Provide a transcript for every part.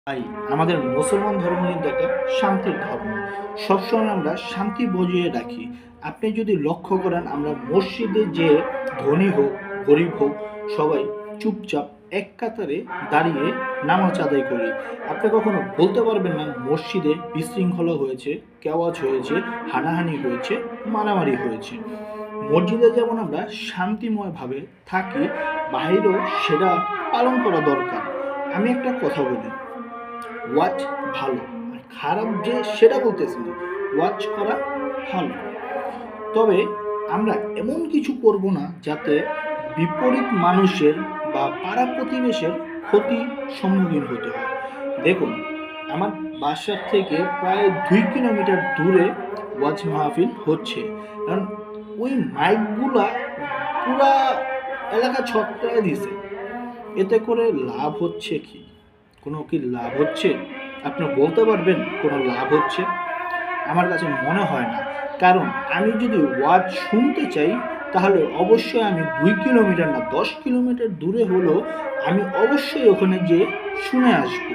ভাই, আমাদের মুসলমান ধর্ম কিন্তু একটা শান্তির ধর্ম। সবসময় আমরা শান্তি বজিয়ে রাখি। আপনি যদি লক্ষ্য করেন, আমরা মসজিদে যে ধনী হোক গরিব হোক সবাই চুপচাপ এক কাতারে দাঁড়িয়ে নামাজ আদায় করি। আপনি কখনো বলতে পারবেন না মসজিদে বিশৃঙ্খলা হয়েছে, কেওয়াজ হয়েছে, হানাহানি হয়েছে, মারামারি হয়েছে। মসজিদে যেমন আমরা শান্তিময়ভাবে থাকি, বাইরেও সেটা পালন করা দরকার। আমি একটা কথা বলি, ওয়াচ ভালো, আর খারাপ যে সেটা বলতেছি না, ওয়াচ করা ভালো। তবে আমরা এমন কিছু করব না যাতে বিপরীত মানুষের বা পাড়া প্রতিবেশের ক্ষতি সম্মুখীন হতে হয়। দেখুন, আমার বাসার থেকে প্রায় 2 কিলোমিটার দূরে ওয়াজ মাহফিল হচ্ছে, কারণ ওই মাইকগুলা পুরা এলাকা ছত্রায় দিছে। এতে করে লাভ হচ্ছে কি? কোনো কি লাভ হচ্ছে? আপনি বলতে পারবেন কোনো লাভ হচ্ছে? আমার কাছে মনে হয় না। কারণ আমি যদি ওয়াজ শুনতে চাই, তাহলে অবশ্যই আমি 2 কিলোমিটার না, 10 কিলোমিটার দূরে হলেও আমি অবশ্যই ওখানে যেয়ে শুনে আসব।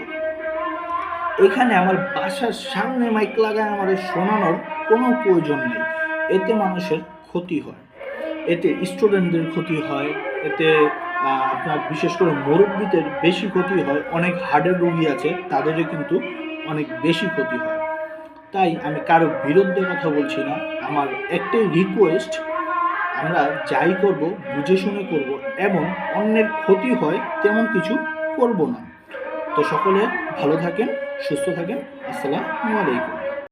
এখানে আমার বাসার সামনে মাইক লাগায় আমার শোনানোর কোনো প্রয়োজন নেই। এতে মানুষের ক্ষতি হয়, এতে স্টুডেন্টদের ক্ষতি হয়, এতে আপনার বিশেষ করে মুরব্বীদের বেশি ক্ষতি হয়। অনেক হার্টের রোগী আছে, তাদেরও কিন্তু অনেক বেশি ক্ষতি হয়। তাই আমি কারো বিরুদ্ধে কথা বলছি না। আমার একটাই রিকোয়েস্ট, আমরা যাই করব বুঝে শুনে করব, এবং অন্যের ক্ষতি হয় তেমন কিছু করব না। তো সকলে ভালো থাকেন, সুস্থ থাকেন। আসসালামু আলাইকুম।